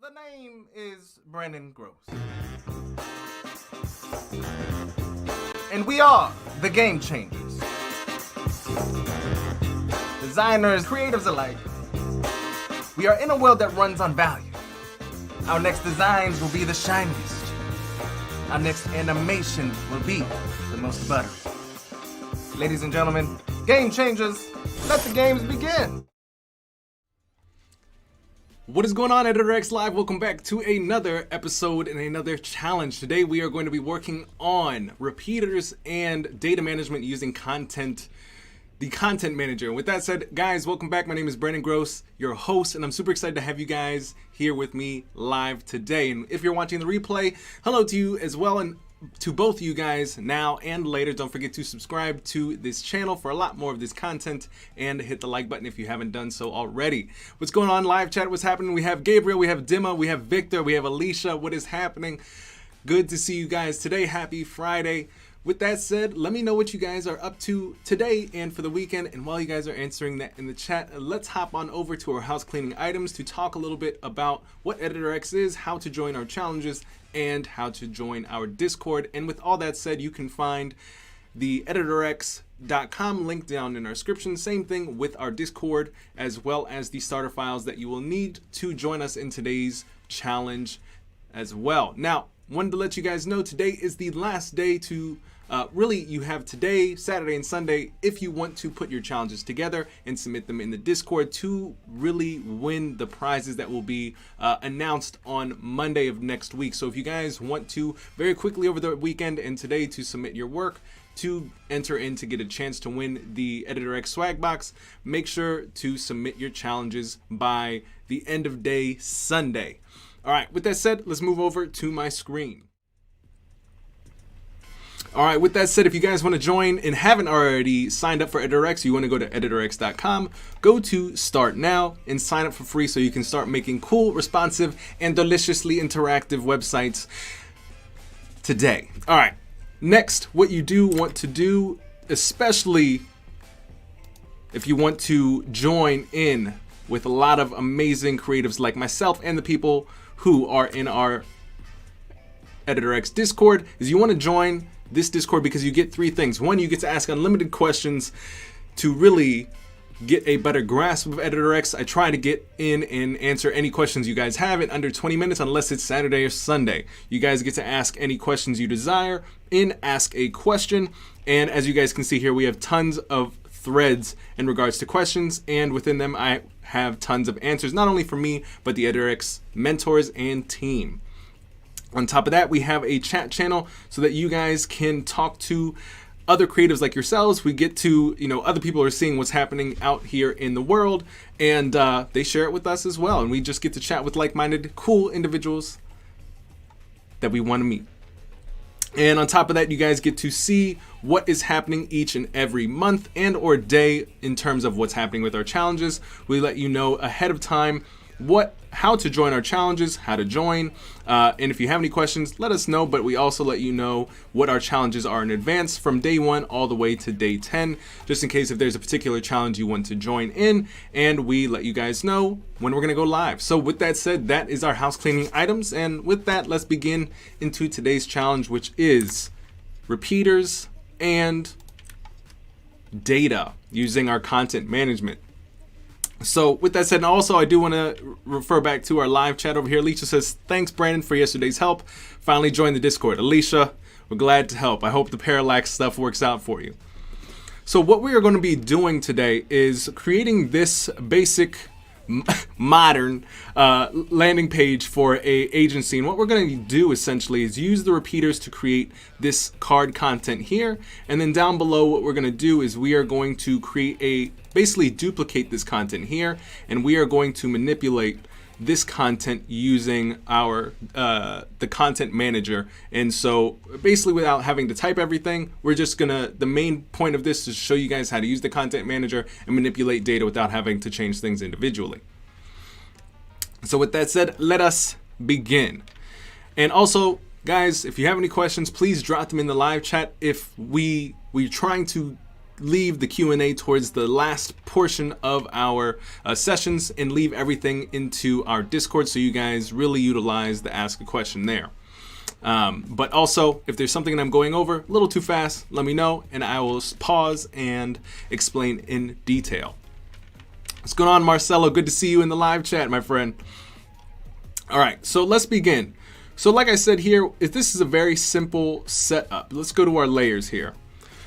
The name is Brandon Groce. And we are the Game Changers. Designers, creatives alike. We are in a world that runs on value. Our next designs will be the shiniest. Our next animation will be the most buttery. Ladies and gentlemen, Game Changers, let the games begin. What is going on, Editor X Live? Welcome back to another episode and another challenge. Today we are going to be working on repeaters and data management using the content manager. With that said, guys, welcome back. My name is Brandon Groce, your host, and I'm super excited to have you guys here with me live today. And if you're watching the replay, hello to you as well, and to both of you guys now and later. Don't forget to subscribe to this channel for a lot more of this content and hit the like button if you haven't done so already. What's going on, live chat? What's happening? We have Gabriel, we have Dima, we have Victor, we have Alicia. What is happening? Good to see you guys today. Happy Friday. With that said, let me know what you guys are up to today and for the weekend. And while you guys are answering that in the chat, let's hop on over to our house cleaning items to talk a little bit about what Editor X is, how to join our challenges, and how to join our Discord. And with all that said, you can find the editorx.com link down in our description. Same thing with our Discord, as well as the starter files that you will need to join us in today's challenge as well. Now, wanted to let you guys know today is the last day to really, you have today, Saturday and Sunday, if you want to put your challenges together and submit them in the Discord to really win the prizes that will be announced on Monday of next week. So if you guys want to very quickly over the weekend and today to submit your work to enter in to get a chance to win the Editor X swag box, make sure to submit your challenges by the end of day Sunday. All right, with that said, let's move over to my screen. All right, with that said, if you guys want to join and haven't already signed up for Editor X, you want to go to editorx.com, go to Start Now, and sign up for free so you can start making cool, responsive, and deliciously interactive websites today. All right, next, what you do want to do, especially if you want to join in with a lot of amazing creatives like myself and the people who are in our Editor X Discord, is you want to join this Discord because you get three things. One, you get to ask unlimited questions to really get a better grasp of Editor X. I try to get in and answer any questions you guys have in under 20 minutes unless it's Saturday or Sunday. You guys get to ask any questions you desire in Ask a Question. And as you guys can see here, we have tons of threads in regards to questions, and within them I have tons of answers, not only for me, but the Editor X mentors and team. On top of that, we have a chat channel so that you guys can talk to other creatives like yourselves. We get to, other people are seeing what's happening out here in the world, and they share it with us as well. And we just get to chat with like-minded, cool individuals that we want to meet. And on top of that, you guys get to see what is happening each and every month and or day in terms of what's happening with our challenges. We let you know ahead of time how to join our challenges, how to join, and if you have any questions, let us know. But we also let you know what our challenges are in advance from day 1 all the way to day 10, just in case if there's a particular challenge you want to join in, and we let you guys know when we're going to go live. So with that said, that is our house cleaning items, and with that, let's begin into today's challenge, which is repeaters and data using our content management. So with that said, and also I do want to refer back to our live chat over here. Alicia says, thanks Brandon for yesterday's help. Finally joined the Discord. Alicia, we're glad to help. I hope the parallax stuff works out for you. So what we are going to be doing today is creating this basic modern landing page for a agency. And what we're going to do essentially is use the repeaters to create this card content here. And then down below, what we're going to do is we are going to create basically duplicate this content here, and we are going to manipulate this content using our the content manager. And so basically without having to type everything, we're just gonna, the main point of this is to show you guys how to use the content manager and manipulate data without having to change things individually. So with that said, let us begin. And also, guys, if you have any questions, please drop them in the live chat. If we're trying to leave the Q&A towards the last portion of our sessions and leave everything into our Discord so you guys really utilize the ask a question there. But also, if there's something that I'm going over a little too fast, let me know and I will pause and explain in detail. What's going on, Marcelo? Good to see you in the live chat, my friend. All right, so let's begin. So like I said here, this is a very simple setup. Let's go to our layers here.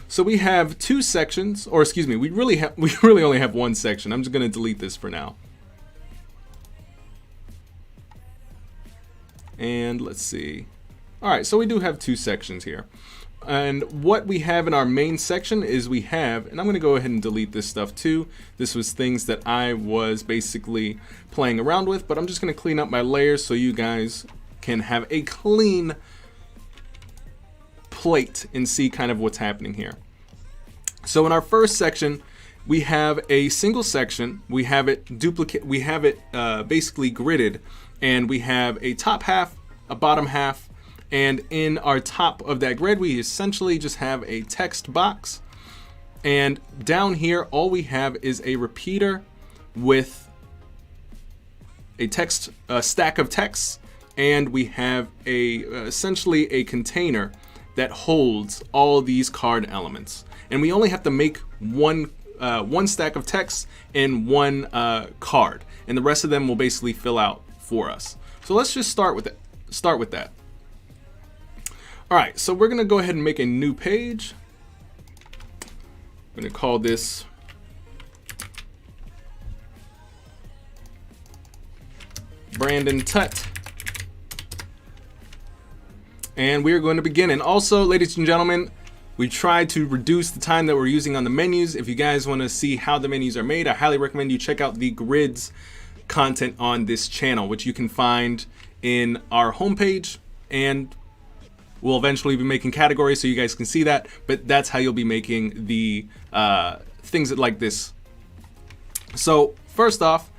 So we have two sections, or excuse me, we really only have one section. I'm just going to delete this for now. And let's see. All right, so we do have two sections here. And what we have in our main section is we have, and I'm going to go ahead and delete this stuff too. This was things that I was basically playing around with, but I'm just going to clean up my layers so you guys can have a clean plate and see kind of what's happening here. So in our first section, we have a single section. We have it basically gridded, and we have a top half, a bottom half, and in our top of that grid, we essentially just have a text box. And down here, all we have is a repeater with a stack of texts. And we have essentially a container that holds all these card elements. And we only have to make one stack of text and one card, and the rest of them will basically fill out for us. So let's just start with that. All right, so we're gonna go ahead and make a new page. I'm gonna call this Brandon Tut. And we are going to begin. And also, ladies and gentlemen, we tried to reduce the time that we're using on the menus. If you guys want to see how the menus are made, I highly recommend you check out the grids content on this channel, which you can find in our homepage. And we'll eventually be making categories so you guys can see that. But that's how you'll be making the things like this. So first off,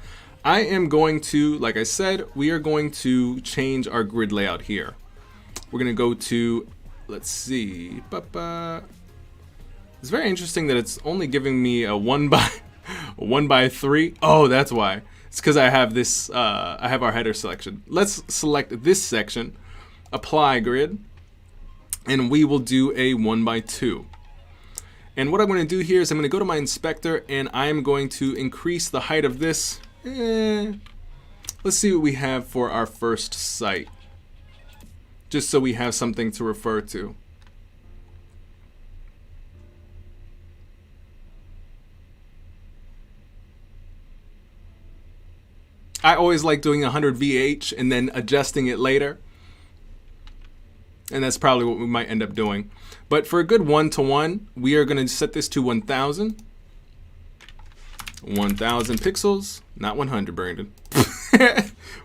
I am going to, like I said, we are going to change our grid layout here. We're going to go to, let's see, it's very interesting that it's only giving me a 1x3. Oh, that's why. It's because I have this, I have our header selection. Let's select this section, apply grid, and we will do a 1x2. And what I'm going to do here is I'm going to go to my inspector and I'm going to increase the height of this. Let's see what we have for our first site, just so we have something to refer to. I always like doing 100 VH and then adjusting it later. And that's probably what we might end up doing. But for a good 1-to-1, we are going to set this to 1000. 1000 pixels, not 100, Brandon.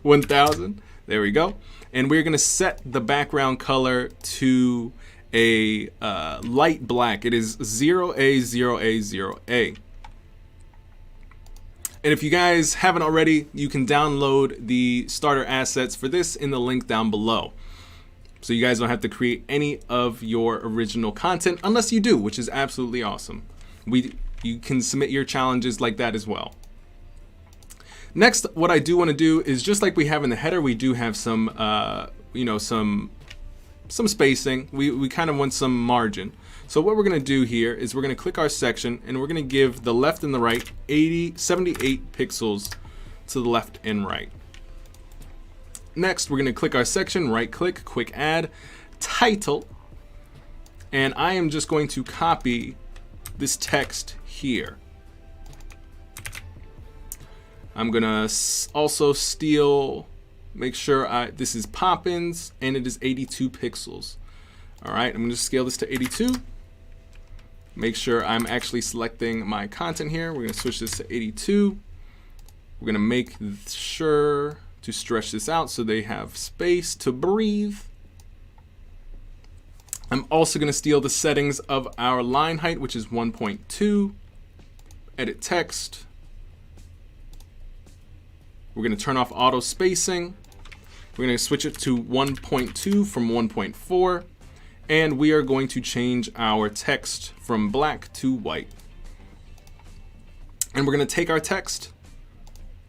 1000. There we go. And we're going to set the background color to a light black. It is 0A, 0A, 0A. And if you guys haven't already, you can download the starter assets for this in the link down below. So you guys don't have to create any of your original content unless you do, which is absolutely awesome. You can submit your challenges like that as well. Next, what I do want to do is, just like we have in the header, we do have some, some spacing. We kind of want some margin. So what we're going to do here is we're going to click our section and we're going to give the left and the right 78 pixels to the left and right. Next, we're going to click our section, right click, quick add, title, and I am just going to copy this text here. I'm gonna also steal, make sure this is Poppins and it is 82 pixels. All right, I'm gonna scale this to 82. Make sure I'm actually selecting my content here. We're gonna switch this to 82. We're gonna make sure to stretch this out so they have space to breathe. I'm also gonna steal the settings of our line height, which is 1.2. Edit text. We're going to turn off auto spacing. We're going to switch it to 1.2 from 1.4. And we are going to change our text from black to white. And we're going to take our text.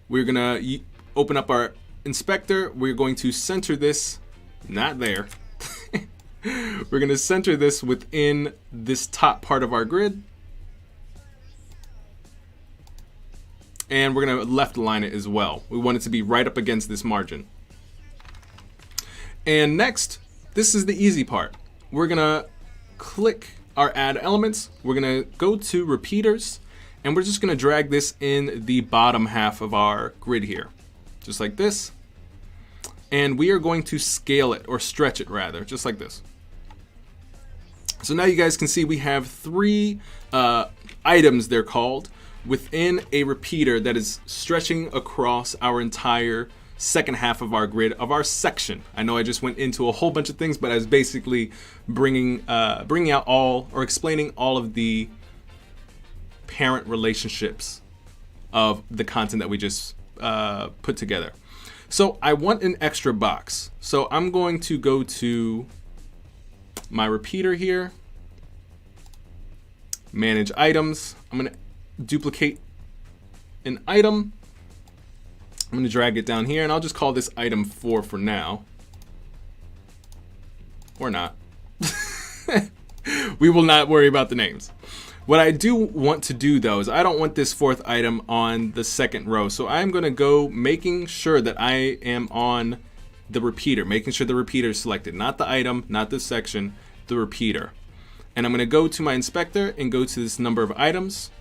We're going to open up our inspector. We're going to center this, not there. We're going to center this within this top part of our grid. And we're going to left align it as well. We want it to be right up against this margin. And next, this is the easy part. We're going to click our add elements. We're going to go to repeaters, and we're just going to drag this in the bottom half of our grid here, just like this. And we are going to scale it, or stretch it rather, just like this. So now you guys can see we have 3 items, they're called, within a repeater that is stretching across our entire second half of our grid of our section. I know I just went into a whole bunch of things, but I was basically bringing out all, or explaining all of the parent relationships of the content that we just put together. So I want an extra box. So I'm going to go to my repeater here, manage items. I'm going to duplicate an item. I'm going to drag it down here, and I'll just call this item 4 for now. Or not. We will not worry about the names. What I do want to do though is I don't want this 4th item on the 2nd row. So I'm going to go making sure that I am on the repeater, making sure the repeater is selected, not the item, not the section, the repeater. And I'm going to go to my inspector and go to this number of items,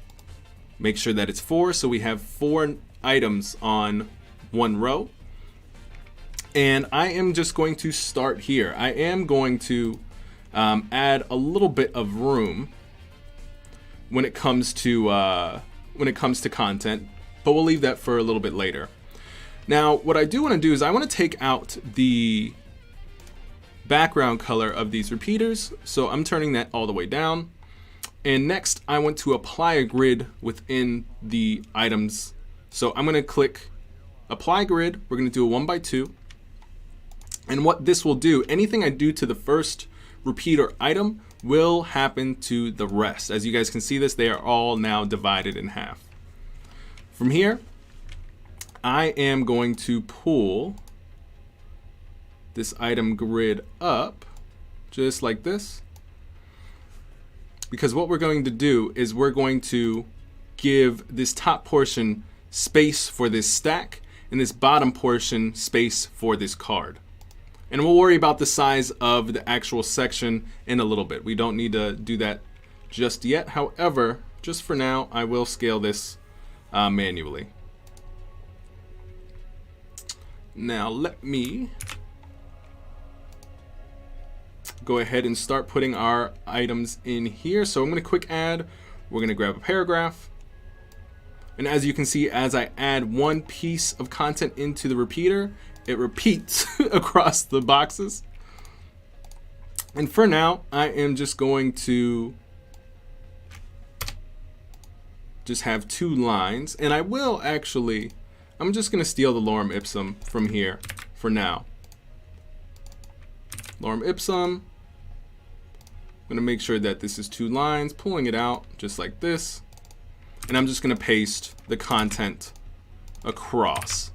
make sure that it's 4. So we have 4 items on one row. And I am just going to start here. I am going to add a little bit of room when it comes to content, but we'll leave that for a little bit later. Now, what I do want to do is I want to take out the background color of these repeaters. So I'm turning that all the way down. And next, I want to apply a grid within the items. So I'm going to click apply grid. We're going to do a 1 by 2. And what this will do, anything I do to the first repeater item will happen to the rest. As you guys can see this, they are all now divided in half. From here, I am going to pull this item grid up just like this, because what we're going to do is we're going to give this top portion space for this stack and this bottom portion space for this card. And we'll worry about the size of the actual section in a little bit. We don't need to do that just yet. However, just for now, I will scale this manually. Now let me go ahead and start putting our items in here. So I'm going to quick add. We're going to grab a paragraph. And as you can see, as I add one piece of content into the repeater, it repeats across the boxes. And for now, I am just going to just have 2 lines. And I will actually, I'm just going to steal the lorem ipsum from here for now. Lorem ipsum. I'm going to make sure that this is 2 lines, pulling it out just like this. And I'm just going to paste the content across.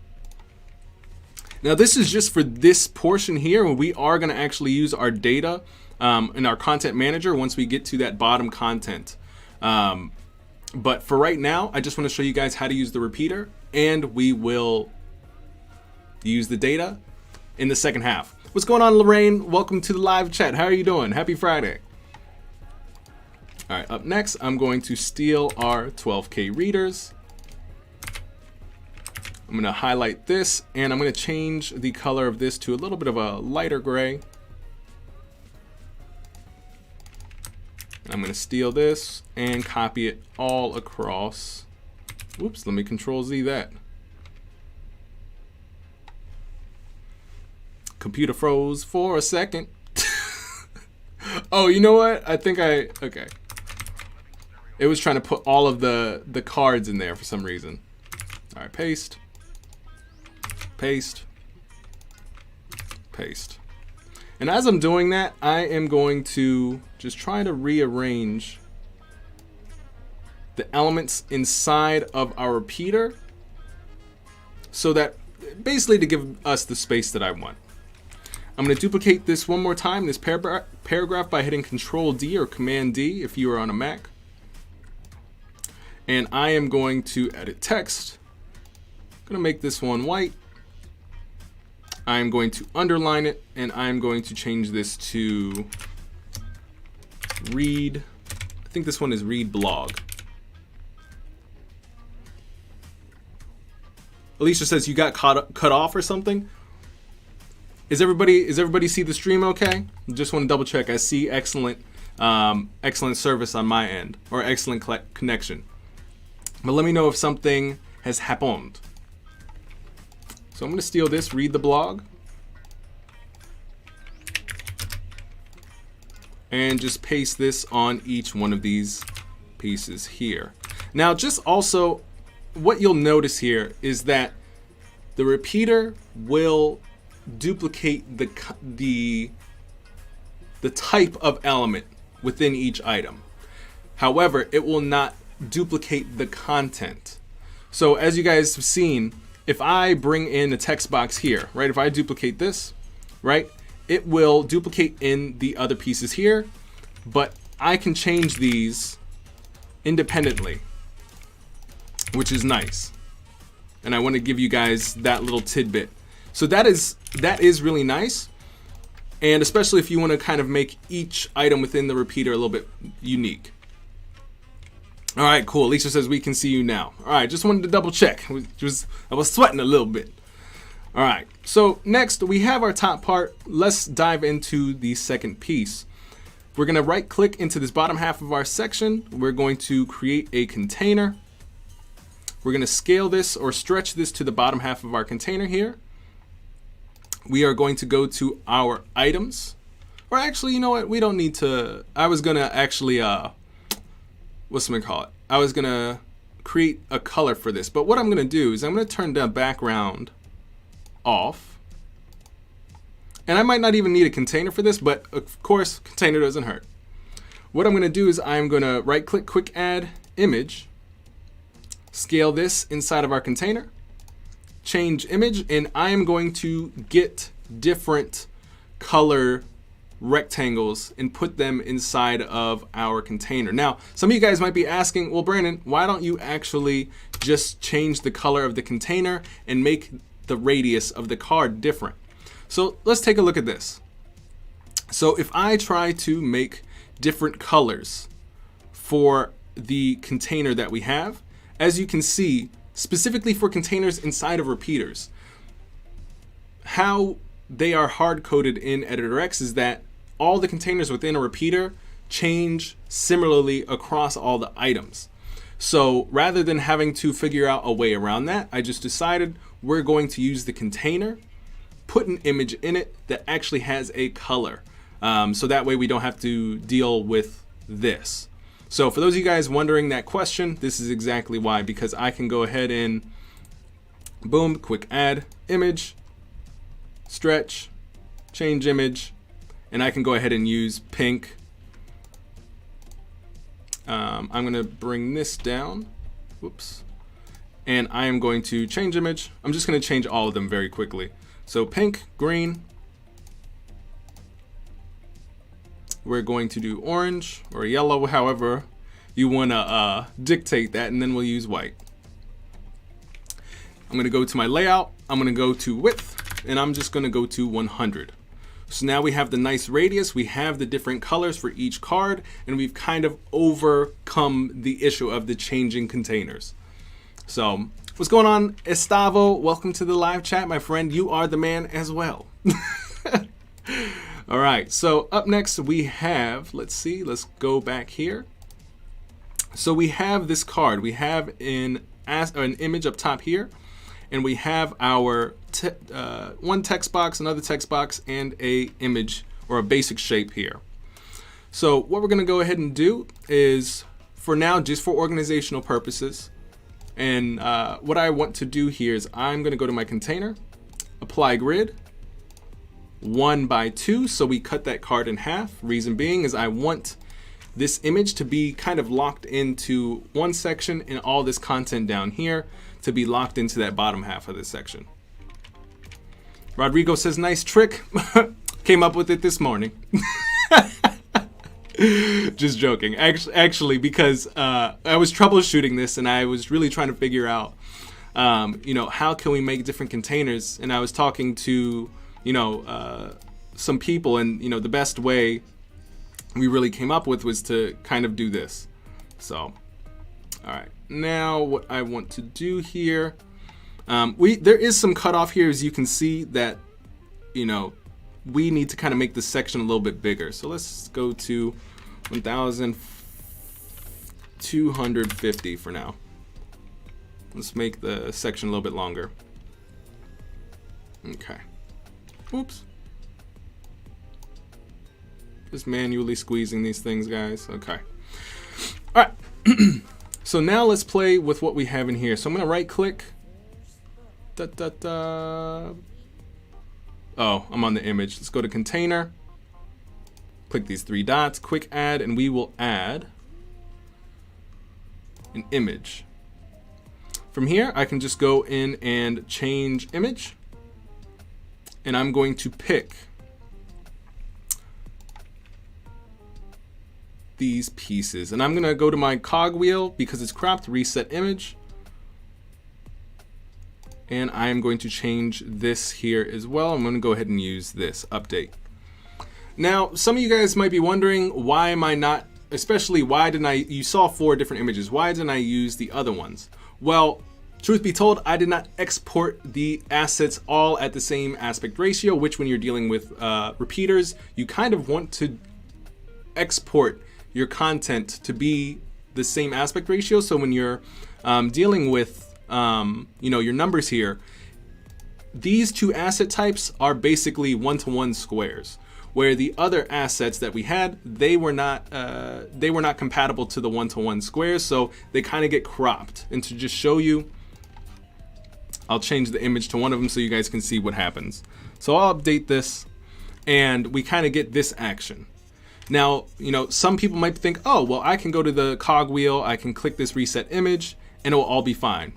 Now this is just for this portion here, where we are going to actually use our data in our content manager once we get to that bottom content. But for right now, I just want to show you guys how to use the repeater, and we will use the data in the second half. What's going on, Lorraine? Welcome to the live chat. How are you doing? Happy Friday. All right, up next, I'm going to steal our 12K readers. I'm going to highlight this, and I'm going to change the color of this to a little bit of a lighter gray. I'm going to steal this and copy it all across. Whoops, let me Control Z that. Computer froze for a second. Oh, you know what? I think okay. It was trying to put all of the cards in there for some reason. All right, paste. Paste. Paste. And as I'm doing that, I am going to just try to rearrange the elements inside of our repeater so that basically to give us the space that I want. I'm going to duplicate this one more time, this paragraph, by hitting Control D or Command D if you are on a Mac. And I am going to edit text. I'm going to make this one white. I'm going to underline it, and I'm going to change this to read. I think this one is read blog. Alicia says you got cut off or something. Is everybody see the stream okay? Just want to double check. I see excellent service on my end, or excellent connection. But let me know if something has happened. So I'm going to steal this, read the blog, and just paste this on each one of these pieces here. Now, just also, what you'll notice here is that the repeater will duplicate the type of element within each item. However, it will not duplicate the content. So as you guys have seen, if I bring in a text box here, right, if I duplicate this, right, it will duplicate in the other pieces here, but I can change these independently, which is nice. And I want to give you guys that little tidbit. So that is really nice. And especially if you want to kind of make each item within the repeater a little bit unique. All right, cool. Lisa says we can see you now. All right, just wanted to double check. I was sweating a little bit. All right, so next we have our top part. Let's dive into the second piece. We're going to right click into this bottom half of our section. We're going to create a container. We're going to scale this or stretch this to the bottom half of our container here. We are going to go to our items. Or actually, you know what? We don't need to. I was going to actually, what's I'm going to call it? I was going to create a color for this. But what I'm going to do is I'm going to turn the background off. And I might not even need a container for this, but of course, container doesn't hurt. What I'm going to do is I'm going to right click, quick add image, scale this inside of our container, change image, and I am going to get different color rectangles and put them inside of our container. Now, some of you guys might be asking, well, Brandon, why don't you actually just change the color of the container and make the radius of the card different? So let's take a look at this. So if I try to make different colors for the container that we have, as you can see, specifically for containers inside of repeaters, how they are hard-coded in Editor X is that all the containers within a repeater change similarly across all the items. So rather than having to figure out a way around that, I just decided we're going to use the container, put an image in it that actually has a color. So that way we don't have to deal with this. So for those of you guys wondering that question, this is exactly why, because I can go ahead and boom, quick add image, stretch, change image, and I can go ahead and use pink. I'm going to bring this down. Whoops. And I am going to change image. I'm just going to change all of them very quickly. So pink, green. We're going to do orange or yellow, however you want to dictate that, and then we'll use white. I'm going to go to my layout. I'm going to go to width, and I'm just going to go to 100. So now we have the nice radius, we have the different colors for each card, and we've kind of overcome the issue of the changing containers. So what's going on, Estavo? Welcome to the live chat, my friend. You are the man as well. All right, so up next we have, let's go back here. So we have this card. We have an image up top here, and we have our one text box, another text box, and a image or a basic shape here. So what we're going to go ahead and do is, for now, just for organizational purposes, and what I want to do here is I'm going to go to my container, apply grid, 1 by 2. So we cut that card in half. Reason being is I want this image to be kind of locked into one section and all this content down here to be locked into that bottom half of this section. Rodrigo says, nice trick. Came up with it this morning. Just joking. Actually, because I was troubleshooting this and I was really trying to figure out, how can we make different containers? And I was talking to, some people, and, the best way we really came up with was to kind of do this. So, all right. Now what I want to do here, there is some cutoff here, as you can see that, we need to kind of make this section a little bit bigger. So let's go to 1,250 for now. Let's make the section a little bit longer. Okay. Oops. Just manually squeezing these things, guys. Okay. All right. So now let's play with what we have in here. So I'm going to right click. Oh, I'm on the image. Let's go to container. Click these 3 dots, quick add, and we will add an image. From here, I can just go in and change image. And I'm going to pick these pieces. And I'm going to go to my cogwheel because it's cropped, reset image. And I am going to change this here as well. I'm going to go ahead and use this update. Now, some of you guys might be wondering, why am I not, especially why didn't you saw 4 different images. Why didn't I use the other ones? Well, truth be told, I did not export the assets all at the same aspect ratio, which when you're dealing with repeaters, you kind of want to export your content to be the same aspect ratio. So when you're dealing with your numbers here, these 2 asset types are basically 1-to-1 squares, where the other assets that we had, they were not compatible to the 1-to-1 squares, so they kind of get cropped. And to just show you, I'll change the image to one of them so you guys can see what happens. So I'll update this, and we kind of get this action. Now, some people might think, oh, well, I can go to the cogwheel, I can click this reset image, and it will all be fine.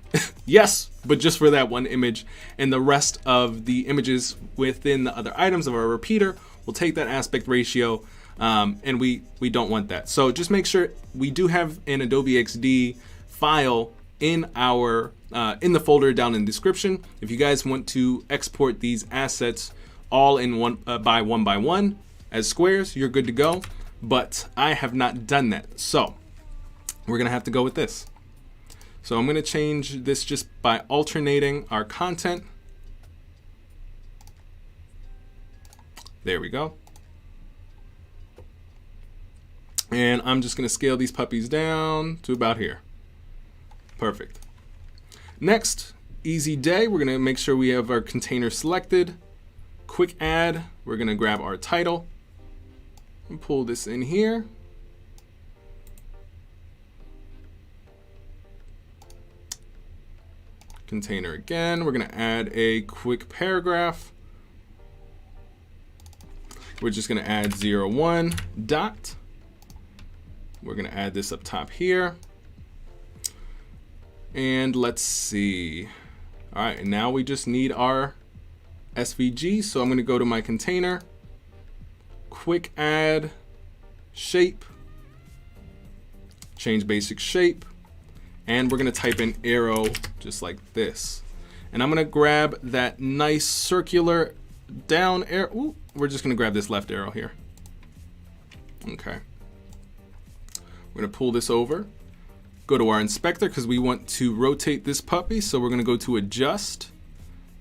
Yes, but just for that one image, and the rest of the images within the other items of our repeater will take that aspect ratio, and we don't want that. So just make sure we do have an Adobe XD file in our in the folder down in the description. If you guys want to export these assets all in one by one as squares, you're good to go. But I have not done that, so we're gonna have to go with this. So I'm gonna change this just by alternating our content. There we go. And I'm just gonna scale these puppies down to about here. Perfect. Next, easy day, we're gonna make sure we have our container selected. Quick add, we're gonna grab our title and pull this in here. Container again, we're gonna add a quick paragraph. We're just gonna add 01 dot. We're gonna add this up top here. And let's see. All right, and now we just need our SVG. So I'm gonna go to my container, quick add shape, change basic shape, and we're gonna type in arrow just like this. And I'm gonna grab that nice circular down arrow. Ooh, we're just gonna grab this left arrow here. Okay. We're gonna pull this over, go to our inspector because we want to rotate this puppy. So we're gonna go to adjust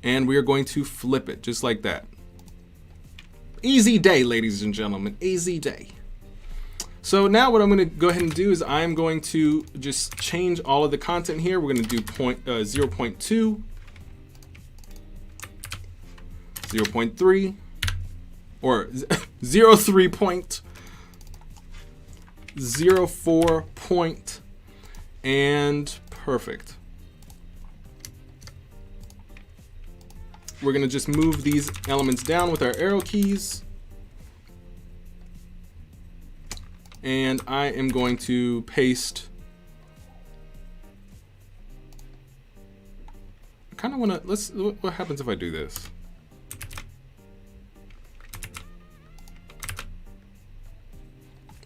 and we are going to flip it just like that. Easy day, ladies and gentlemen, easy day. So now what I'm gonna go ahead and do is I'm going to just change all of the content here. We're gonna do 0.2, 0.3, or 0.04 point, and perfect. we're gonna just move these elements down with our arrow keys. And I am going to paste. I kind of want to, what happens if I do this?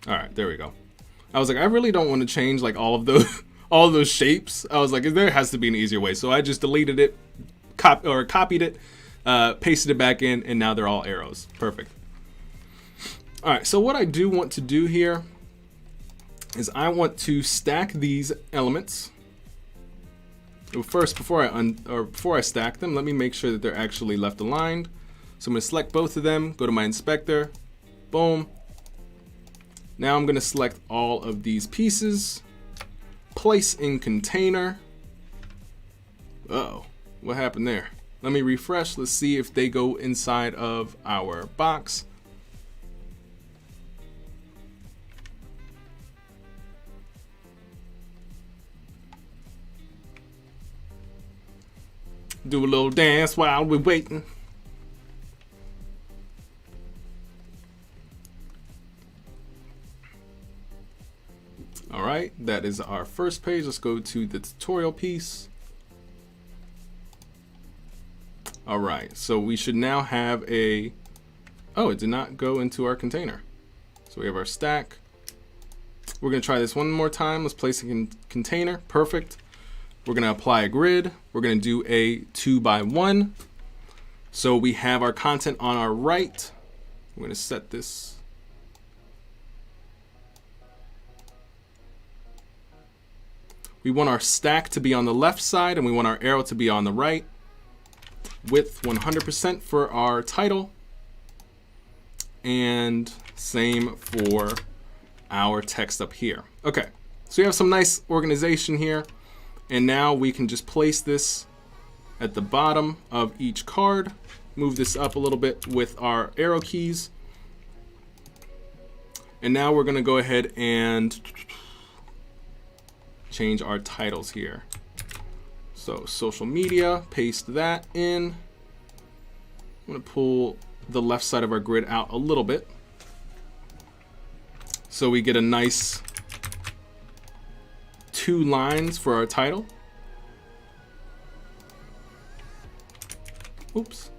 All right, there we go. I was like, I really don't want to change like all of those shapes. I was like, there has to be an easier way. So I just deleted it, copied it, pasted it back in, and now they're all arrows. Perfect. All right, so what I do want to do here is I want to stack these elements. Well, first, before I stack them, let me make sure that they're actually left aligned. So I'm going to select both of them, go to my inspector, boom. Now I'm going to select all of these pieces, place in container. Uh-oh, what happened there? Let me refresh. Let's see if they go inside of our box. Do a little dance while we're waiting. All right, that is our first page. Let's go to the tutorial piece. All right, so we should now have a, oh, it did not go into our container. So we have our stack. We're gonna try this one more time. Let's place it in container, perfect. We're gonna apply a grid. We're gonna do a 2x1. So we have our content on our right. We're gonna set this. We want our stack to be on the left side and we want our arrow to be on the right. Width 100% for our title. And same for our text up here. Okay, so you have some nice organization here. And now we can just place this at the bottom of each card. Move this up a little bit with our arrow keys. And now we're gonna go ahead and change our titles here. So social media, paste that in. I'm gonna pull the left side of our grid out a little bit, so we get a nice 2 lines for our title. Oops.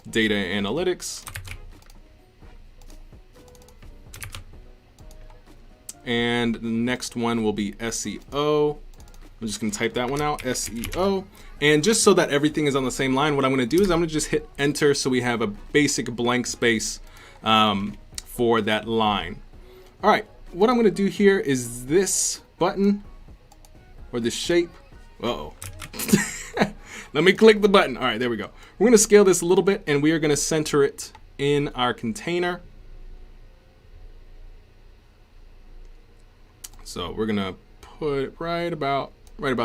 Data analytics. And the next one will be SEO. I'm just gonna type that one out, SEO. And just so that everything is on the same line, what I'm gonna do is I'm gonna just hit enter so we have a basic blank space for that line. All right, what I'm gonna do here is this button or this shape. Uh-oh. Let me click the button. All right, there we go. We're gonna scale this a little bit and we are gonna center it in our container. So we're gonna put it right about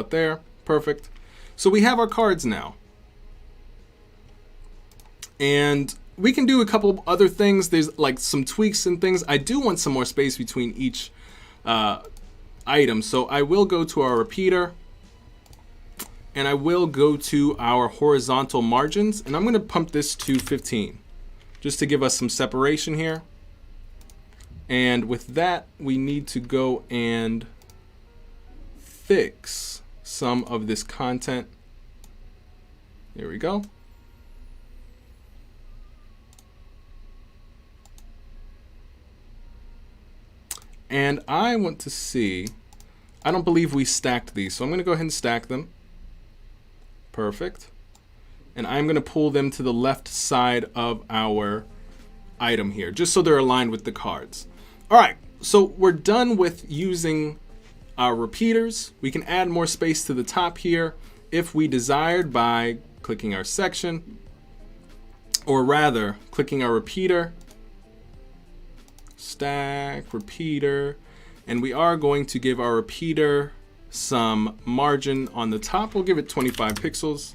there. Perfect. So we have our cards now. And we can do a couple other things. There's like some tweaks and things. I do want some more space between each item. So I will go to our repeater and I will go to our horizontal margins and I'm gonna pump this to 15 just to give us some separation here. And with that, we need to go and fix some of this content. There we go. And I want to see, I don't believe we stacked these, so I'm gonna go ahead and stack them. Perfect. And I'm gonna pull them to the left side of our item here, just so they're aligned with the cards. All right, so we're done with using our repeaters. We can add more space to the top here if we desired by clicking our section, or rather clicking our repeater, stack, repeater, and we are going to give our repeater some margin on the top. We'll give it 25 pixels.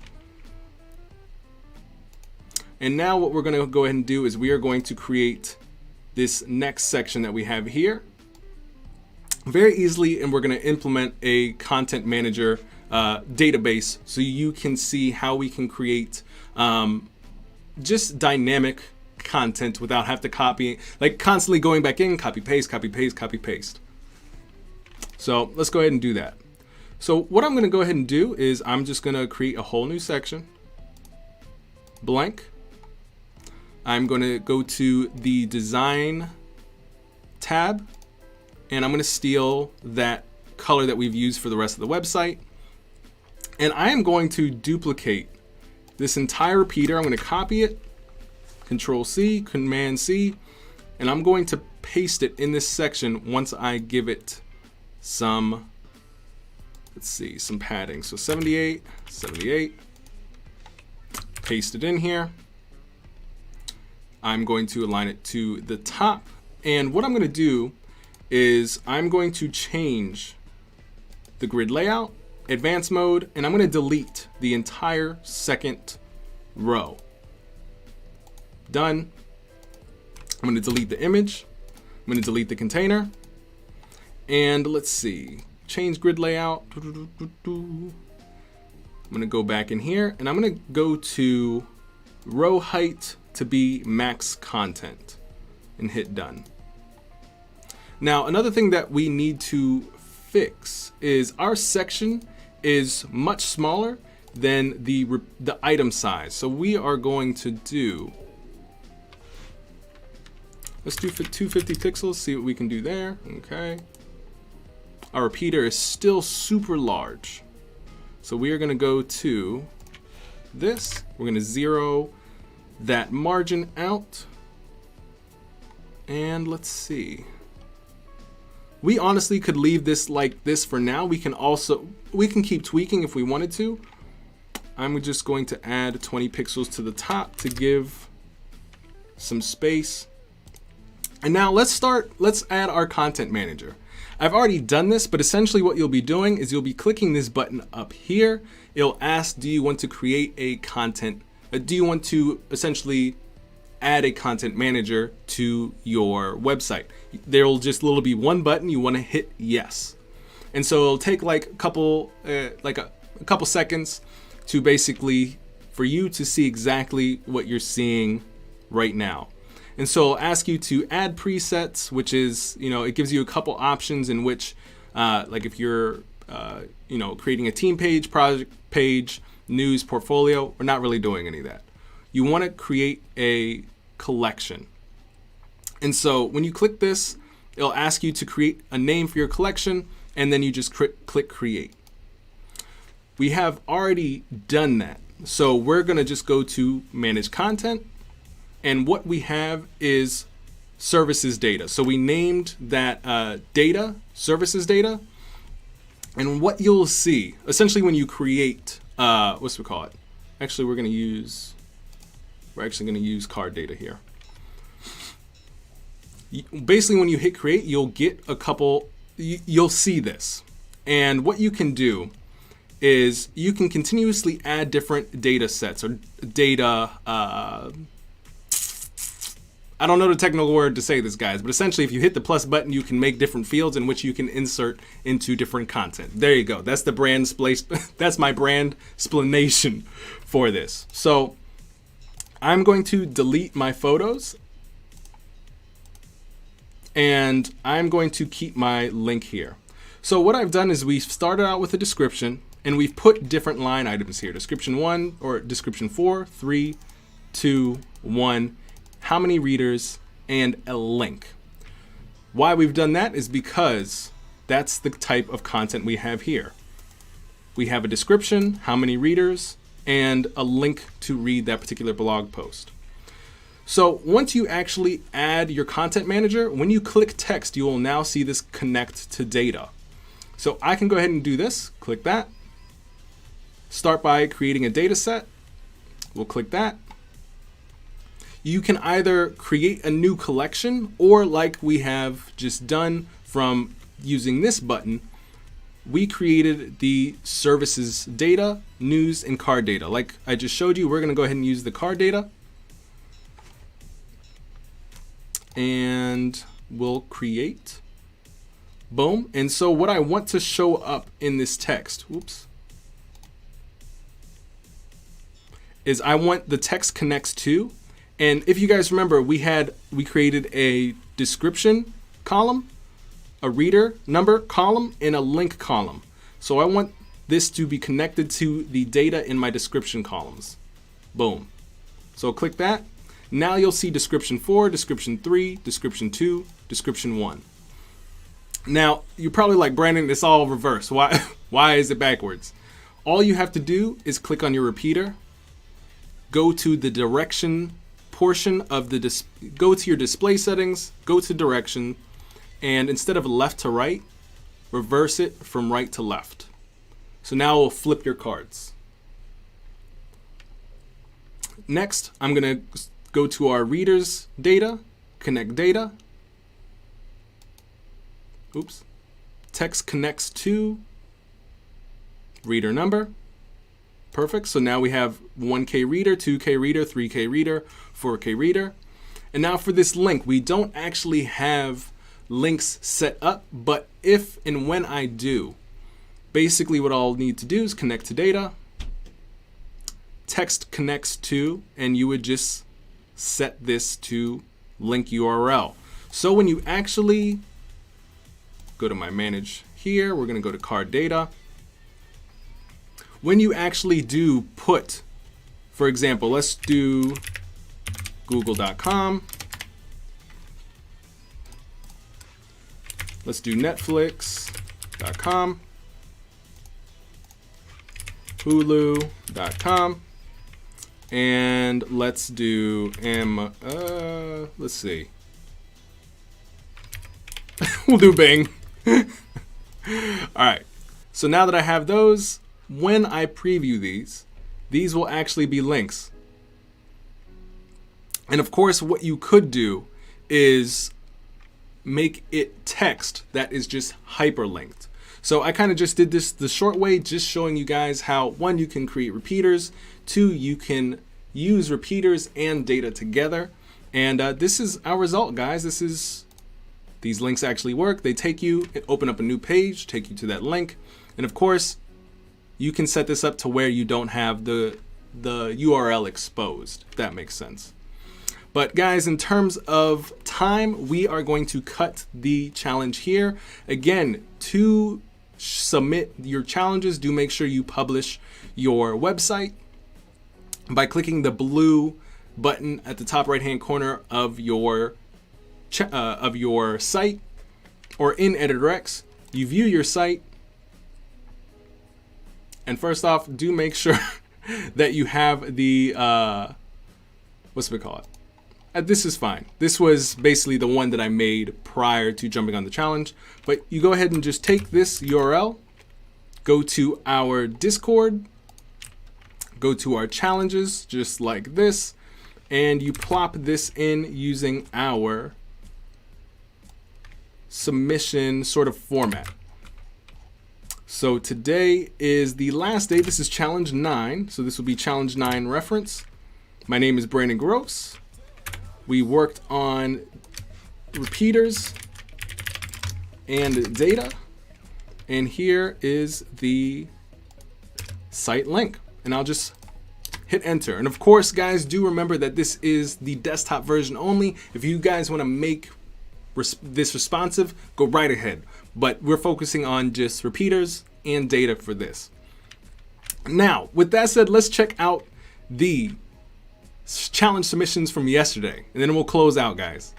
And now what we're gonna go ahead and do is we are going to create this next section that we have here very easily, and we're going to implement a content manager database so you can see how we can create just dynamic content without have to copy, like constantly going back in, copy, paste, copy, paste, copy, paste. So let's go ahead and do that. So what I'm going to go ahead and do is I'm just going to create a whole new section, blank. I'm going to go to the design tab, and I'm going to steal that color that we've used for the rest of the website. And I am going to duplicate this entire repeater. I'm going to copy it, Control C, Command C, and I'm going to paste it in this section once I give it some, let's see, some padding. So 78, 78, paste it in here. I'm going to align it to the top. And what I'm going to do is I'm going to change the grid layout, advanced mode, and I'm going to delete the entire second row. Done. I'm going to delete the image. I'm going to delete the container. And let's see, change grid layout. I'm going to go back in here and I'm going to go to row height to be max content and hit done. Now, another thing that we need to fix is our section is much smaller than the item size. So we are going to do, let's do 250 pixels, see what we can do there. Okay. Our repeater is still super large. So we are going to go to this. We're going to zero that margin out. And let's see. We honestly could leave this like this for now. We can keep tweaking if we wanted to. I'm just going to add 20 pixels to the top to give some space. And now let's add our content manager. I've already done this, but essentially what you'll be doing is you'll be clicking this button up here. It'll ask, do you want to create a content? Do you want to essentially add a content manager to your website? There'll just literally be one button. You want to hit yes. And so it'll take like a couple seconds to basically for you to see exactly what you're seeing right now. And so it'll ask you to add presets, which is, it gives you a couple options in which, like if you're, creating a team page, project page, news, portfolio, we're not really doing any of that. You want to create a collection. And so when you click this, it'll ask you to create a name for your collection, and then you just click create. We have already done that. So we're going to just go to manage content. And what we have is services data. So we named that data, services data. And what you'll see, essentially when you create, what's we call it? Actually, we're actually going to use card data here. Basically, when you hit create, you'll get you'll see this. And what you can do is you can continuously add different data sets or data, I don't know the technical word to say this, guys, but essentially if you hit the plus button, you can make different fields in which you can insert into different content. There you go. That's that's my brand explanation for this. So I'm going to delete my photos and I'm going to keep my link here. So what I've done is we've started out with a description and we've put different line items here. Description 1 or description 4, 3, 2, 1. How many readers, and a link. Why we've done that is because that's the type of content we have here. We have a description, how many readers, and a link to read that particular blog post. So once you actually add your content manager, when you click text, you will now see this connect to data. So I can go ahead and do this, click that. Start by creating a data set. We'll click that. You can either create a new collection or like we have just done from using this button, we created the services data, news, and card data. Like I just showed you, we're going to go ahead and use the card data. And we'll create. Boom. And so what I want to show up in this text, is I want the text connects to, and if you guys remember, we created a description column, a reader number column, and a link column. So I want this to be connected to the data in my description columns. Boom. So click that. Now you'll see description 4, description 3, description 2, description 1. Now, you're probably like, Brandon, it's all reversed. Why is it backwards? All you have to do is click on your repeater, go to the direction portion of the go to your display settings, go to direction, and instead of left to right, reverse it from right to left. So now we'll flip your cards. Next, I'm going to go to our readers data, connect data. Oops. Text connects to reader number. Perfect. So now we have 1K reader, 2K reader, 3K reader, 4K reader. And now for this link, we don't actually have links set up, but if and when I do, basically what I'll need to do is connect to data, text connects to, and you would just set this to link URL. So when you actually go to my manage here, we're going to go to card data. When you actually do put, for example, let's do google.com. Let's do netflix.com, hulu.com, and let's do let's see. We'll do Bing. All right. So now that I have those, when I preview these will actually be links. And of course, what you could do is make it text that is just hyperlinked. So I kind of just did this the short way, just showing you guys how, one, you can create repeaters, two, you can use repeaters and data together. And this is our result, guys. These links actually work. They take you, open up a new page, take you to that link. And of course, you can set this up to where you don't have the URL exposed, if that makes sense. But guys, in terms of time, we are going to cut the challenge here. Again, to submit your challenges, do make sure you publish your website by clicking the blue button at the top right-hand corner of your site, or in EditorX. You view your site, and first off, do make sure that you have the what's it called? This is fine. This was basically the one that I made prior to jumping on the challenge. But you go ahead and just take this URL, go to our Discord, go to our challenges, just like this, and you plop this in using our submission sort of format. So today is the last day. This is challenge 9. So this will be challenge 9 reference. My name is Brandon Groce. We worked on repeaters and data. And here is the site link. And I'll just hit enter. And of course, guys, do remember that this is the desktop version only. If you guys want to make this responsive, go right ahead. But we're focusing on just repeaters and data for this. Now, with that said, let's check out the challenge submissions from yesterday, and then we'll close out, guys.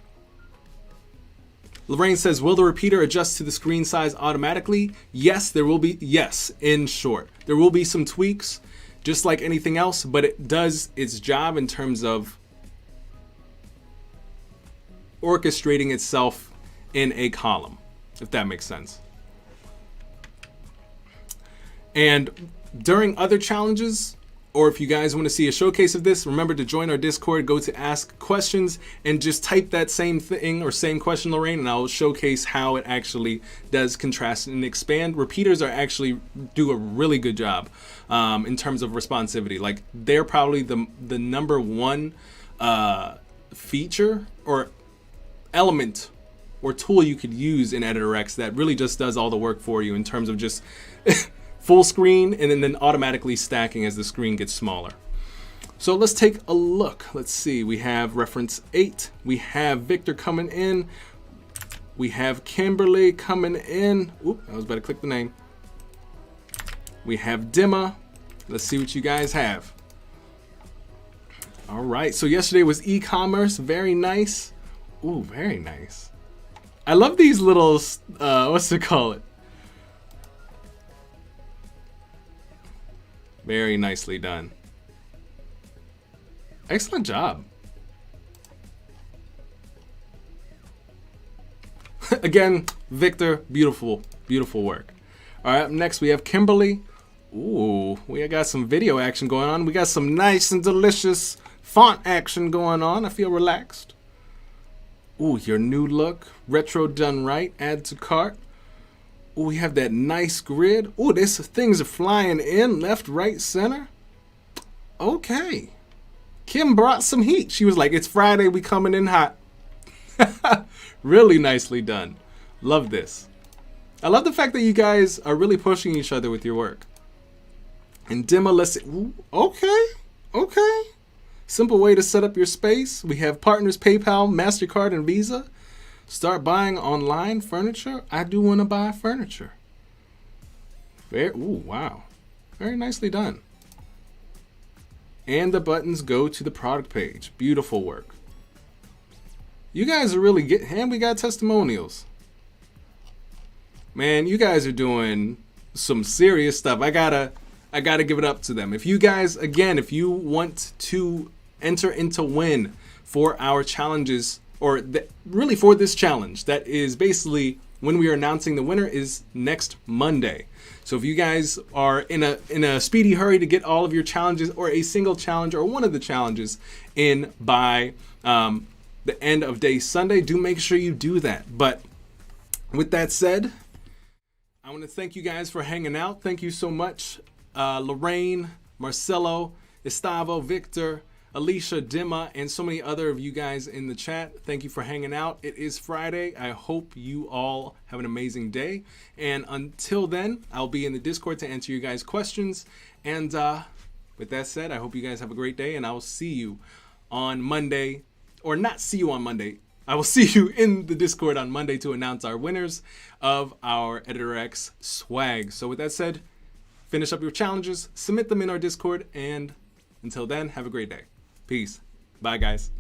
Lorraine says, will the repeater adjust to the screen size automatically? Yes, there will be. Yes, in short, there will be some tweaks, just like anything else, but it does its job in terms of orchestrating itself in a column, if that makes sense. And during other challenges, or if you guys want to see a showcase of this, remember to join our Discord, go to ask questions, and just type that same thing or same question, Lorraine, and I'll showcase how it actually does contrast and expand. Repeaters are actually do a really good job in terms of responsivity. Like, they're probably the number one feature or element or tool you could use in EditorX that really just does all the work for you in terms of just full screen and then automatically stacking as the screen gets smaller. So let's take a look. Let's see. We have reference 8. We have Victor coming in. We have Kimberly coming in. Oop, I was about to click the name. We have Dimma. Let's see what you guys have. All right. So yesterday was e-commerce. Very nice. Ooh, very nice. I love these little, what's it called? Very nicely done. Excellent job. Again, Victor, beautiful, beautiful work. All right, up next we have Kimberly. Ooh, we got some video action going on. We got some nice and delicious font action going on. I feel relaxed. Ooh, your new look, retro done right, add to cart. Ooh, we have that nice grid. Ooh, these things are flying in, left, right, center. Okay. Kim brought some heat. She was like, it's Friday, we coming in hot. Really nicely done. Love this. I love the fact that you guys are really pushing each other with your work. And Dimma, let's see. Ooh, okay. Simple way to set up your space. We have partners, PayPal, MasterCard, and Visa. Start buying online furniture. I do want to buy furniture. Ooh, wow. Very nicely done. And the buttons go to the product page. Beautiful work. You guys are really and we got testimonials. Man, you guys are doing some serious stuff. I gotta give it up to them. If you guys, again, if you want to enter into win for our challenges, or really for this challenge, that is basically when we are announcing the winner is next Monday. So if you guys are in a speedy hurry to get all of your challenges, or a single challenge, or one of the challenges in by the end of day Sunday, do make sure you do that. But with that said, I want to thank you guys for hanging out. Thank you so much, Lorraine, Marcelo, Estavo, Victor, Alicia, Dimma, and so many other of you guys in the chat. Thank you for hanging out. It is Friday. I hope you all have an amazing day. And until then, I'll be in the Discord to answer you guys' questions. And with that said, I hope you guys have a great day, and I will see you on Monday, or not see you on Monday. I will see you in the Discord on Monday to announce our winners of our Editor X swag. So with that said, finish up your challenges, submit them in our Discord, and until then, have a great day. Peace. Bye, guys.